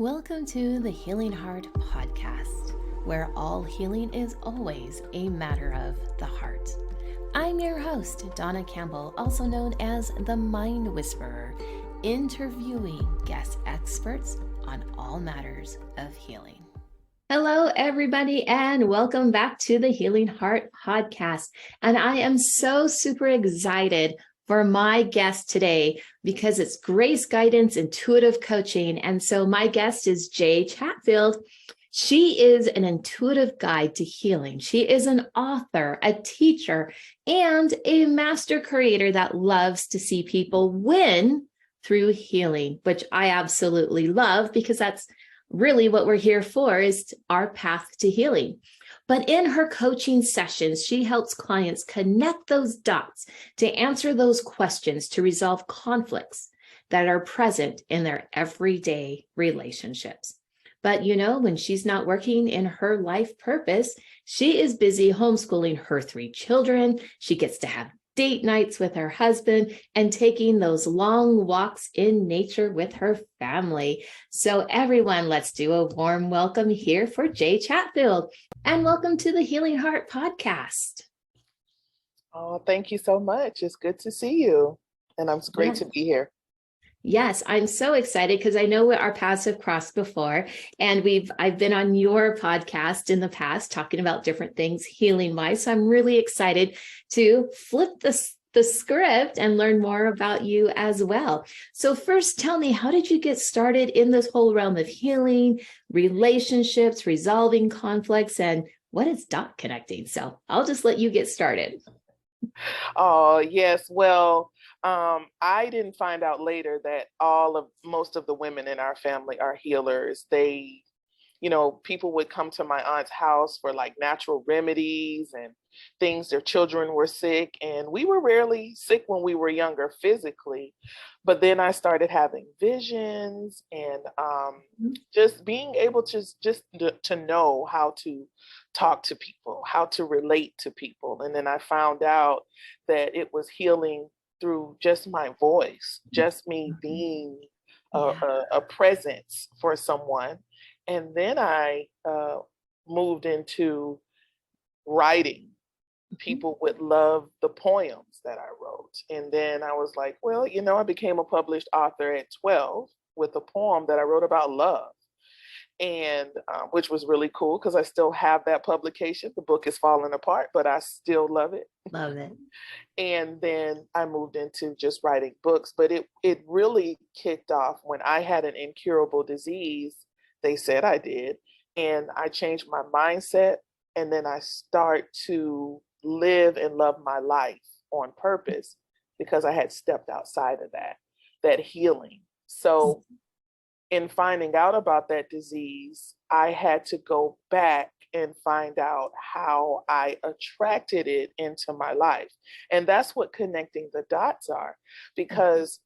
Welcome to the Healing Heart podcast, where all healing is always a matter of the heart. I'm your host, Donna Campbell, also known as the Mind Whisperer, interviewing guest experts on all matters of healing. Hello, everybody, and welcome back to the Healing Heart podcast. And I am so super excited for my guest today because it's Grace Guidance Intuitive Coaching. And so my guest is Chatfield. She is an intuitive guide to healing. She is an author, a teacher, and a master creator that loves to see people win through healing, which I absolutely love because that's really what we're here for, is our path to healing. But in her coaching sessions, she helps clients connect those dots to answer those questions, to resolve conflicts that are present in their everyday relationships. But when she's not working in her life purpose, she is busy homeschooling her 3 children. She gets to have date nights with her husband and taking those long walks in nature with her family. So everyone, let's do a warm welcome here for Chatfield. And welcome to the Healing Heart podcast. Oh, thank you so much. It's good to see you. And it's great to be here. Yes, I'm so excited because I know our paths have crossed before, and I've been on your podcast in the past talking about different things healing wise. So I'm really excited to flip the script and learn more about you as well. So first, tell me, how did you get started in this whole realm of healing, relationships, resolving conflicts, and what is dot connecting? So I'll just let you get started. Oh, yes. Well, I didn't find out later that most of the women in our family are healers. People would come to my aunt's house for like natural remedies and things. Their children were sick, and we were rarely sick when we were younger physically. But then I started having visions and just being able to know how to talk to people, how to relate to people. And then I found out that it was healing through just my voice, just me being a presence for someone. And then I moved into writing. People would love the poems that I wrote. And then I was like, well, I became a published author at 12 with a poem that I wrote about love. And which was really cool because I still have that publication. The book is falling apart, but I still love it. Love it. And then I moved into just writing books, but it really kicked off when I had an incurable disease. They said I did, and I changed my mindset, and then I start to live and love my life on purpose because I had stepped outside of that healing. So in finding out about that disease, I had to go back and find out how I attracted it into my life. And that's what connecting the dots are, because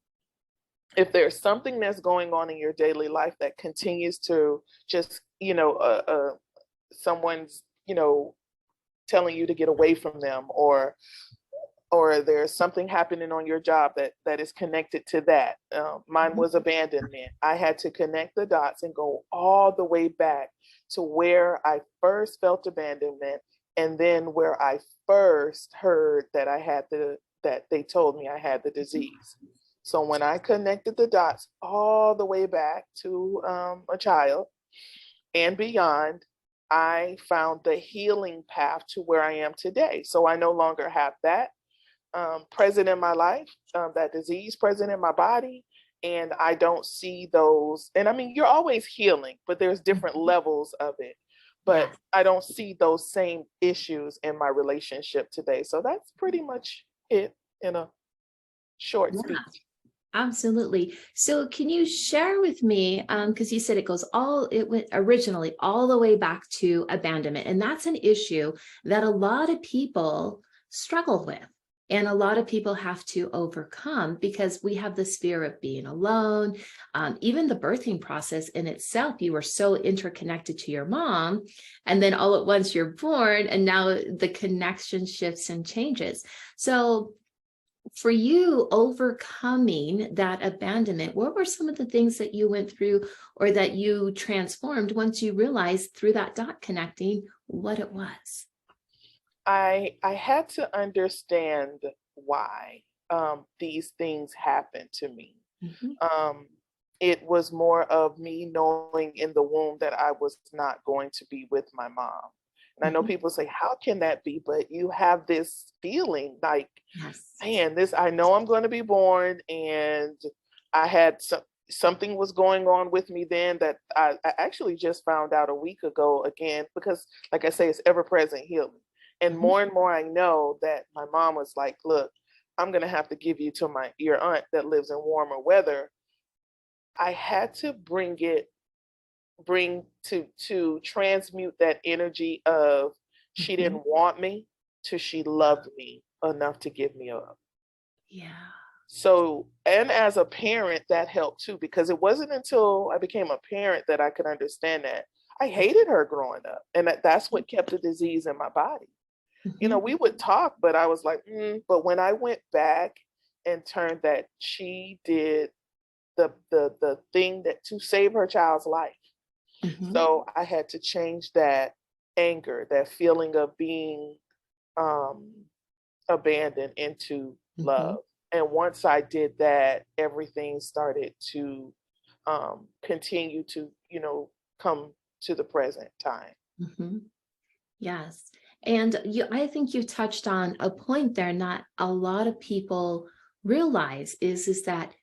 if there's something that's going on in your daily life that continues to just, someone's, telling you to get away from them, or there's something happening on your job that is connected to that. Mine was abandonment. I had to connect the dots and go all the way back to where I first felt abandonment, and then where I first heard that that they told me I had the disease. So when I connected the dots all the way back to a child and beyond, I found the healing path to where I am today. So I no longer have that present in my life, that disease present in my body. And I don't see those. And I mean, you're always healing, but there's different levels of it. But I don't see those same issues in my relationship today. So that's pretty much it in a short speech. Absolutely. So can you share with me, because you said it went originally all the way back to abandonment. And that's an issue that a lot of people struggle with. And a lot of people have to overcome because we have this fear of being alone. Even the birthing process in itself, you were so interconnected to your mom, and then all at once you're born, and now the connection shifts and changes. So for you, overcoming that abandonment, what were some of the things that you went through or that you transformed once you realized through that dot connecting what it was? I had to understand why these things happened to me. Mhm, Um, it was more of me knowing in the womb that I was not going to be with my mom. And I know mhm. people say, how can that be? But you have this feeling like, Yes. man, this, I know I'm going to be born. And I had something was going on with me then that I actually just found out a week ago again, because like I say, it's ever present healing. Mhm, And more I know that my mom was like, look, I'm going to have to give you to your aunt that lives in warmer weather. I had to bring to transmute that energy of she mhm. didn't want me to she loved me enough to give me up. Yeah. So, and as a parent, that helped too, because it wasn't until I became a parent that I could understand that I hated her growing up. And that's what kept the disease in my body. You know, Mhm, we would talk, but I was like, but when I went back and turned that she did the thing that to save her child's life. mhm, So I had to change that anger, that feeling of being um, abandoned into mhm. love. And once I did that, everything started to continue to, come to the present time. Mhm. Yes. And I think you touched on a point there, not a lot of people realize is that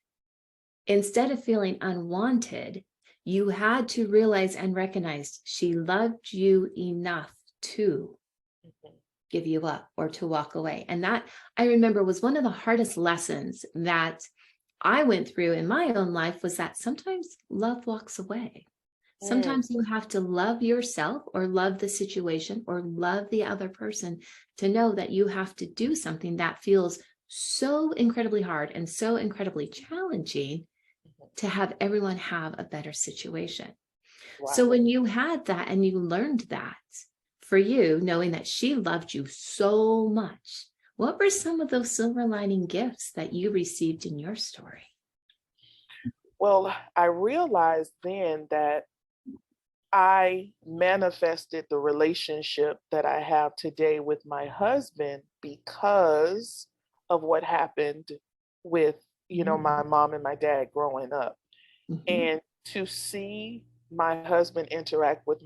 instead of feeling unwanted, you had to realize and recognize she loved you enough to Mhm. give you up or to walk away. And that I remember was one of the hardest lessons that I went through in my own life was that sometimes love walks away. Mm, Sometimes you have to love yourself or love the situation or love the other person to know that you have to do something that feels so incredibly hard and so incredibly challenging mhm. to have everyone have a better situation. So Right. when you had that and you learned that for you, knowing that she loved you so much, what were some of those silver lining gifts that you received in your story? Well, I realized then that I manifested the relationship that I have today with my husband because of what happened with, Mm-hmm. my mom and my dad growing up. Mm-hmm. And to see my husband interact with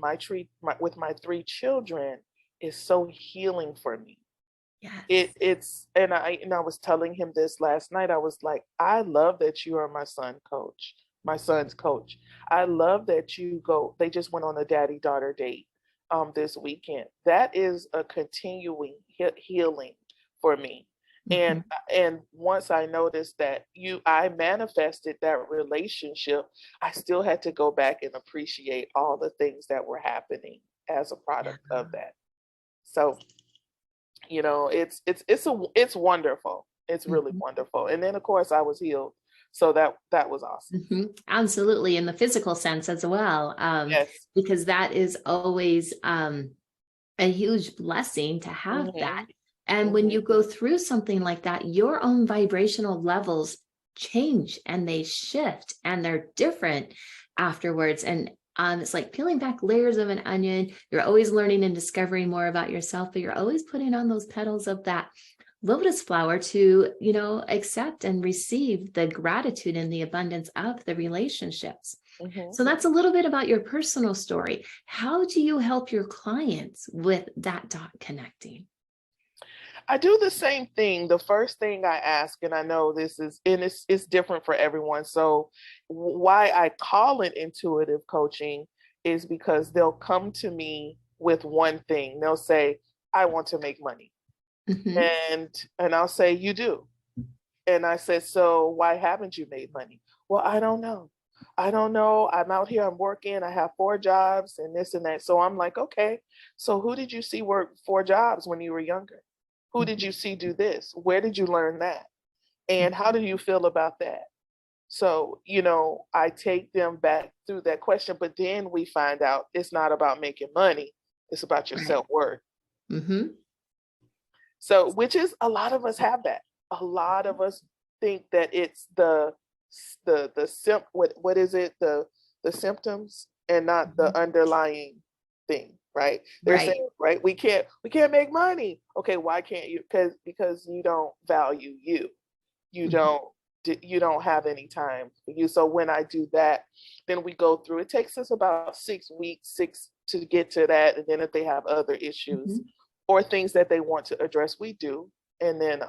with my three children is so healing for me. Yes. It's and I was telling him this last night. I was like, I love that you are my son's coach. I love that you go. They just went on a daddy daughter date this weekend. That is a continuing healing for me. Mm-hmm. And once I noticed that I manifested that relationship, I still had to go back and appreciate all the things that were happening as a Yeah. product of that. So it's wonderful. It's really Mm-hmm. wonderful. And then of course I was healed, so that was awesome. Mm-hmm. Absolutely. In the physical sense as well, Yes. because that is always a huge blessing to have that. Hmm. And when Hmm. you go through something like that, your own vibrational levels change and they shift and they're different afterwards. And it's like peeling back layers of an onion. You're always learning and discovering more about yourself, but you're always putting on those petals of that lotus flower to, accept and receive the gratitude and the abundance of the relationships. Hmm. So that's a little bit about your personal story. How do you help your clients with that dot connecting? I do the same thing. The first thing I ask, and I know this is, and it's different for everyone. So why I call it intuitive coaching is because they'll come to me with one thing. They'll say, I want to make money. Hmm. And I'll say, you do. And I said, so why haven't you made money? Well, I don't know. I don't know. I'm out here, I'm working, I have 4 jobs and this and that. So I'm like, okay, so who did you see work 4 jobs when you were younger? Who did you see do this? Where did you learn that? And how do you feel about that? So, I take them back through that question, but then we find out it's not about making money, it's about your Right. self worth. Hmm. So, which is a lot of us have that. a lot of us think that it's what is it, the symptoms and not the Mhm. underlying thing, right? They're Right. saying, right, we can't make money. Okay, why can't you? Because you don't value you. You Mhm. don't you don't have any time for you. So when I do that, then we go through. It takes us about 6 weeks, six to get to that, and then if they have other issues Mhm. or things that they want to address, we do, and then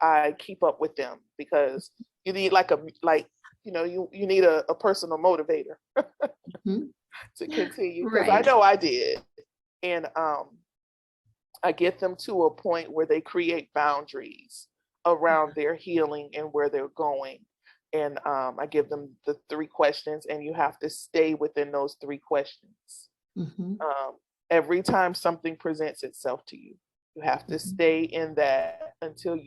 I keep up with them because you need you need a personal motivator Mhm. to continue, because I Right. know I did. And I get them to a point where they create boundaries around their healing and where they're going. And I give them the 3 questions, and you have to stay within those 3 questions. Mhm. Um, every time something presents itself to you, you have to Mhm. stay in that until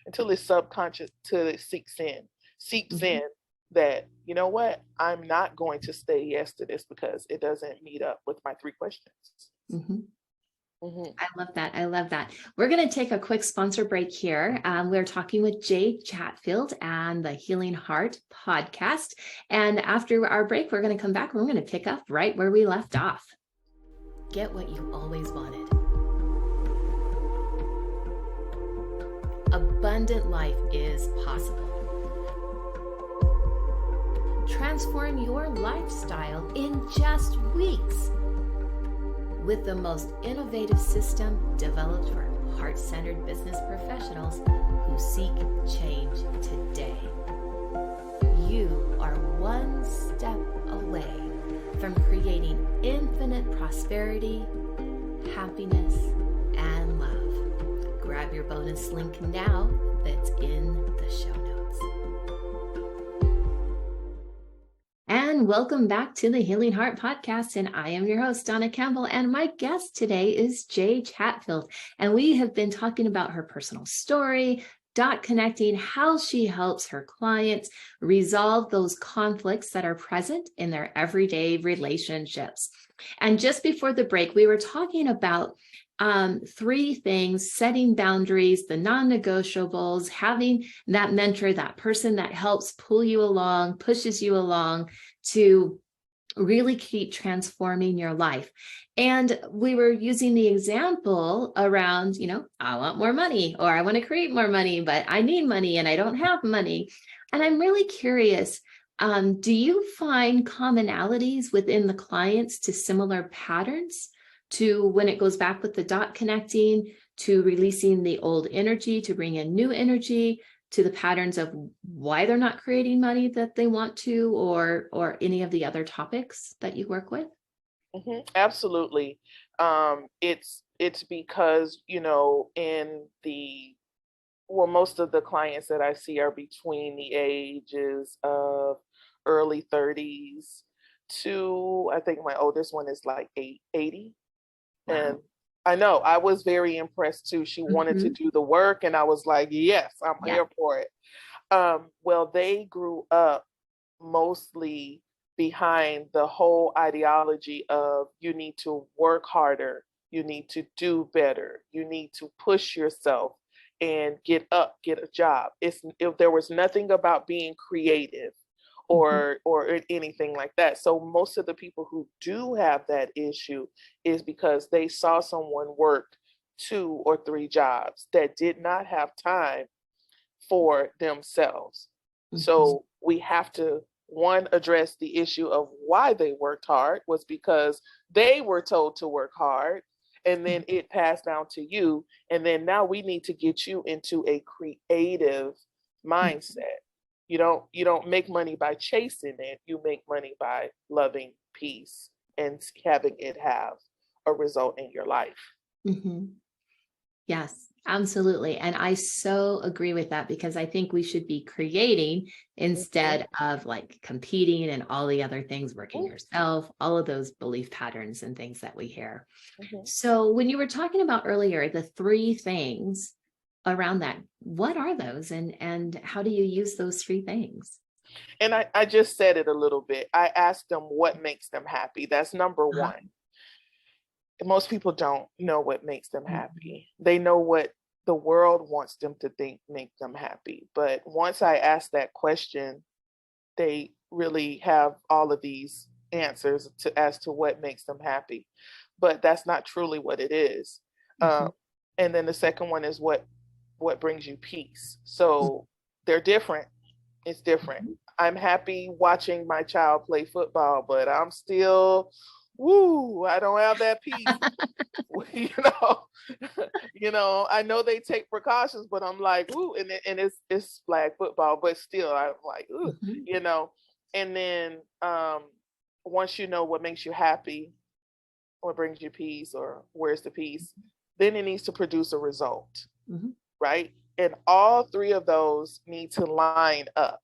until it's subconscious, till it seeps in Mhm. that, you know what, I'm not going to say yes to this because it doesn't meet up with my 3 questions. Mhm. Hmm. I love that. I love that. We're going to take a quick sponsor break here. We're talking with Jay Chatfield and the Healing Heart podcast. And after our break, we're going to come back and we're going to pick up right where we left off. Get what you always wanted. Abundant life is possible. Transform your lifestyle in just weeks with the most innovative system developed for heart-centered business professionals who seek change today. You are one step away from creating infinite prosperity, happiness, and love. Grab your bonus link now that's in the show notes. And welcome back to the Healing Heart Podcast. And I am your host, Donna Campbell. And my guest today is Jay Chatfield. And we have been talking about her personal story, dot connecting, how she helps her clients resolve those conflicts that are present in their everyday relationships. And just before the break, we were talking about 3 things: setting boundaries, the non-negotiables, having that mentor, that person that helps pull you along, pushes you along to really keep transforming your life. And we were using the example around, I want more money, or I want to create more money, but I need money and I don't have money. And I'm really curious, do you find commonalities within the clients to similar patterns, to when it goes back with the dot connecting, to releasing the old energy to bring in new energy, to the patterns of why they're not creating money that they want to, or any of the other topics that you work with? Absolutely. It's because, in the well, most of the clients that I see are between the ages of early 30s to, I think my oldest one is like 80. And Wow. I know I was very impressed too. She wanted to Mm-hmm. do the work, and I was like, yes, I'm Yeah. here for it. Well, they grew up mostly behind the whole ideology of you need to work harder, you need to do better, you need to push yourself and get up, get a job. If there was nothing about being creative Mm-hmm. or anything like that. So most of the people who do have that issue is because they saw someone work 2 or 3 jobs that did not have time for themselves. Mm-hmm. So we have to, one, address the issue of why they worked hard was because they were told to work hard, and then it passed down to you, and then now we need to get you into a creative mindset. You don't make money by chasing it. You make money by loving peace and having it have a result in your life. Mm-hmm. Yes, absolutely. And I so agree with that, because I think we should be creating Mhm. instead of like competing and all the other things, working yourself, all of those belief patterns and things that we hear. Mhm. So when you were talking about earlier, the 3 things around that, what are those, and how do you use those 3 things? And I just said it a little bit. I asked them what makes them happy. That's number Uh-huh. one. Most people don't know what makes them Mhm. happy. They know what the world wants them to make them happy. But once I ask that question, they really have all of these answers to as to what makes them happy. But that's not truly what it is. Uh, Mhm. and then the second one is what brings you peace. So they're different. It's different. Mhm. I'm happy watching my child play football, but I'm still, woo, I don't have that peace. you know, I know they take precautions, but I'm like, ooh, and it's flag football, but still, I'm like, ooh, Mhm. you know. And then once you know what makes you happy, what brings you peace, or where's the peace, then it needs to produce a result, Mhm. right? And all three of those need to line up.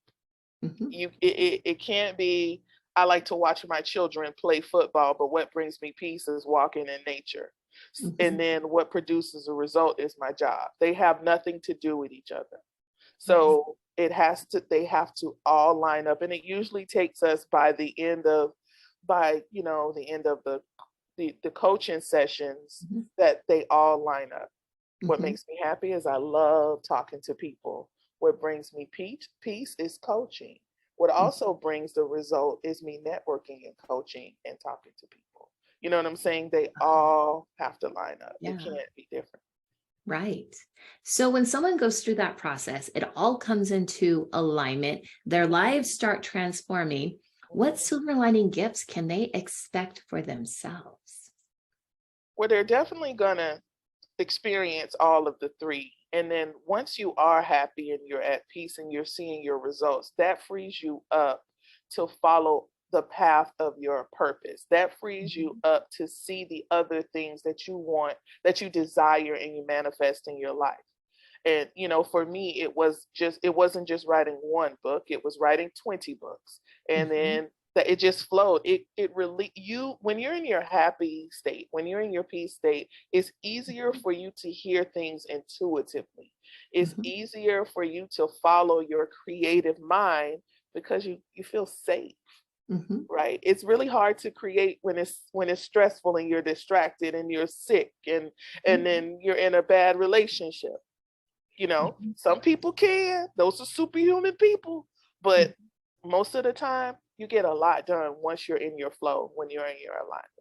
Mhm. It can't be, I like to watch my children play football, but what brings me peace is walking in nature. And Mhm. then what produces a result is my job. They have nothing to do with each other. Yes. So they have to all line up. And it usually takes us by the end of the coaching sessions Mhm. that they all line up. What Mhm. makes me happy is I love talking to people. What brings me peace is coaching. What Mhm. also brings the result is me networking and coaching and talking to people. You know what I'm saying? They all have to line up. It Yeah. can't be different. Right. So when someone goes through that process, it all comes into alignment. Their lives start transforming. What Mhm. silver lining gifts can they expect for themselves? Well, they're definitely gonna experience all of the three. And then once you are happy and you're at peace and you're seeing your results, that frees you up to follow the path of your purpose. That frees you Mhm. up to see the other things that you want, that you desire, and you manifest in your life. And for me, it wasn't just writing one book, it was writing 20 books. And Mhm. then that it just flowed. It really, when you're in your happy state, when you're in your peace state, it's easier Mhm. for you to hear things intuitively. It's Mhm. easier for you to follow your creative mind because you feel safe, Mhm. right? It's really hard to create when it's stressful and you're distracted and you're sick and Mhm. then you're in a bad relationship. Mhm. Some people can, those are superhuman people, but Mhm. most of the time you get a lot done once you're in your flow, when you're in your alignment.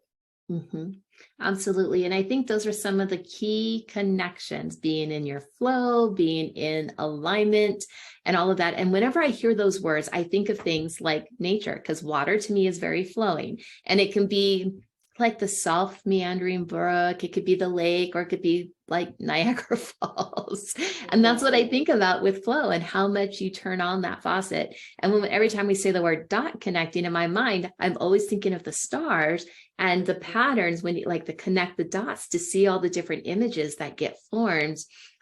Mhm. Absolutely. And I think those are some of the key connections, being in your flow, being in alignment, and all of that. And whenever I hear those words, I think of things like nature, because water to me is very flowing. And it can be like the soft meandering brook, it could be the lake, or it could be like Niagara Falls. And that's what I Mhm. think about with flow and how much you turn on that faucet. And every time we say the word dot connecting in my mind, I'm always thinking of the stars and the patterns when you like to connect the dots to see all the different images that get formed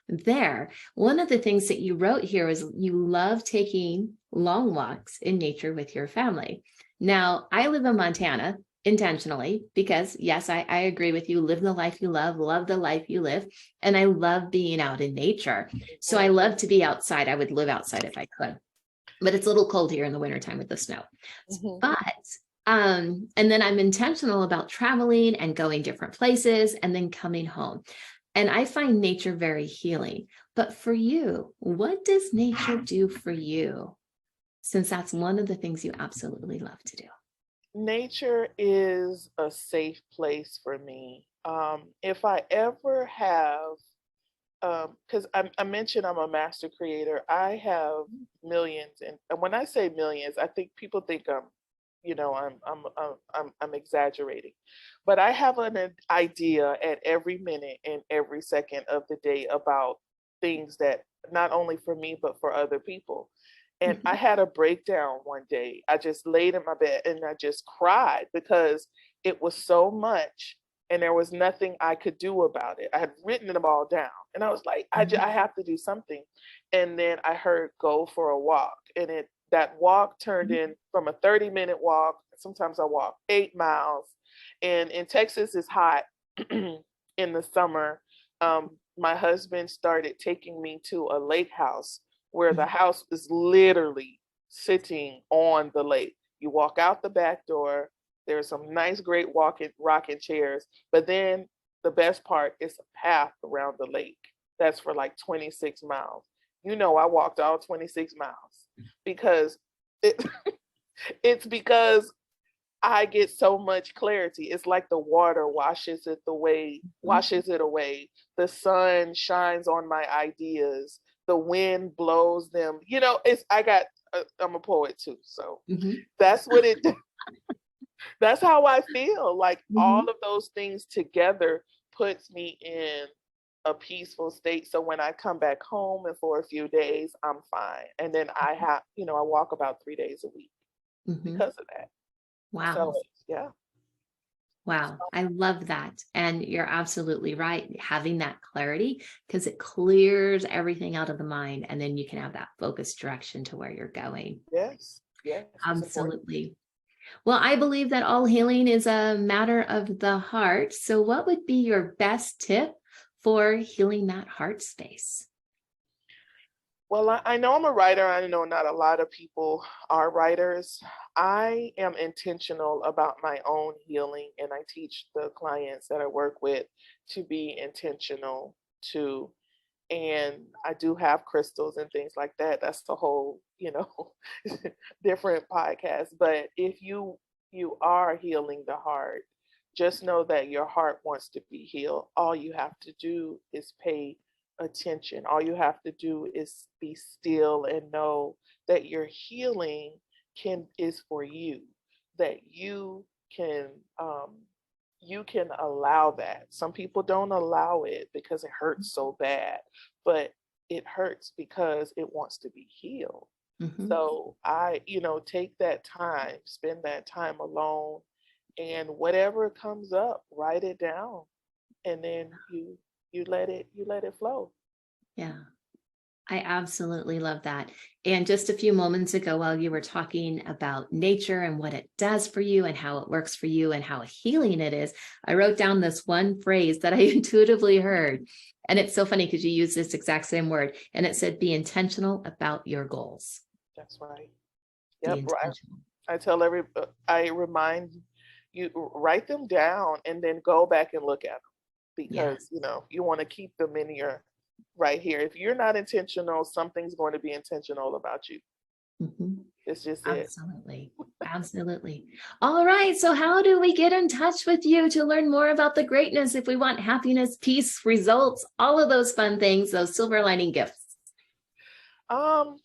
there. One of the things that you wrote here is you love taking long walks in nature with your family. Now, I live in Montana intentionally because, yes, I agree with you. Live the life you love the life you live. And I love being out in nature. So I Mhm. love to be outside. I would live outside if I could, but it's a little cold here in the wintertime with the snow. Mhm. But and then I'm intentional about traveling and going different places and then coming home. And I find nature very healing. But for you, what does nature do for you? Since that's one of the things you absolutely love to do. Nature is a safe place for me. If I ever have, because I mentioned I'm a master creator, I have millions, and when I say millions, I think people think I'm exaggerating, but I have an idea at every minute and every second of the day about things that not only for me but for other people. And I Mhm. had a breakdown one day. I just laid in my bed and I just cried because it was so much and there was nothing I could do about it. I had written them all down and I was like, Mhm. I have to do something. And then I heard go for a walk, and that walk turned Mhm. in from a 30-minute walk. Sometimes I walk 8 miles. And in Texas, it's hot in the summer. My husband started taking me to a lake house where the Mhm. house is literally sitting on the lake. You walk out the back door. There's some nice, great walking, rocking chairs. But then the best part is a path around the lake. that's for like 26 miles. You know, I walked all 26 miles because it, it's because I get so much clarity. It's like the water washes it away. The sun shines on my ideas. The wind blows them. You know, I'm a poet too. So Mm-hmm. that's what it that's how I feel. Like all Mm-hmm. of those things together puts me in a peaceful state. So when I come back home and for a few days, I'm fine. And then I walk about 3 days a week Mm-hmm. because of that. So Wow. yeah. Wow, I love that. And you're absolutely right. Having that clarity, because it clears everything out of the mind, and then you can have that focused direction to where you're going. Yes. Yes. It's important. Absolutely. Well, I believe that all healing is a matter of the heart. So, what would be your best tip for healing that heart space? Well, I know I'm a writer. I know not a lot of people are writers. I am intentional about my own healing, and I teach the clients that I work with to be intentional too. And I do have crystals and things like that. That's the whole, different podcast. But if you are healing the heart, just know that your heart wants to be healed. All you have to do is pay attention. All you have to do is be still and know that your healing can is for you. That can you can allow that. Some people don't allow it because it hurts so bad, but it hurts because it wants to be healed. Mm-hmm. So take that time, spend that time alone, and whatever comes up, write it down, and then you let it flow. Yeah. I absolutely love that. And just a few moments ago, while you were talking about nature and what it does for you and how it works for you and how healing it is, I wrote down this one phrase that I intuitively heard. And it's so funny because you use this exact same word. And it said, be intentional about your goals. That's right. Be Yep. Right. intentional. I remind you, write them down and then go back and look at them Yeah. because you want to keep them in your right here. If you're not intentional, something's going to be intentional about you. Mhm. It's just it. Absolutely. Absolutely. All right. So, how do we get in touch with you to learn more about the greatness if we want happiness, peace, results, all of those fun things, those silver lining gifts? Um,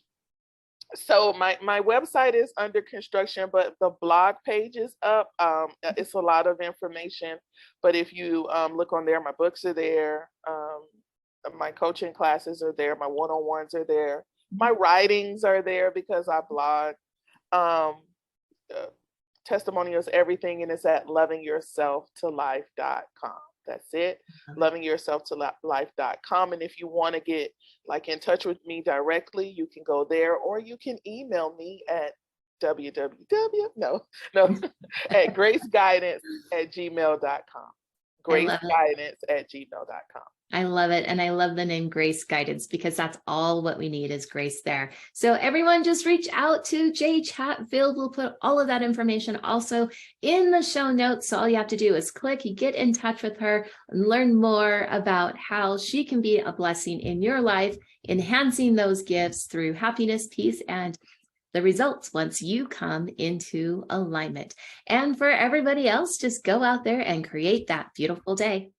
so my website is under construction, but the blog page is up. It's a lot of information, but if you look on there, my books are there. My coaching classes are there. My one-on-ones are there. My writings are there because I blog. Um, uh, Testimonials, everything, and it's at lovingyourselftolife.com. That's it. Lovingyourselftolife.com. And if you want to get in touch with me directly, you can go there, or you can email me at www no no at graceguidance@gmail.com. I love it. Graceguidance@gmail.com. I love it. And I love the name Grace Guidance because that's all what we need is grace there. So everyone just reach out to Jay Chatfield. We'll put all of that information also in the show notes. So all you have to do is click, you get in touch with her and learn more about how she can be a blessing in your life, enhancing those gifts through happiness, peace, and the results once you come into alignment. And for everybody else, just go out there and create that beautiful day.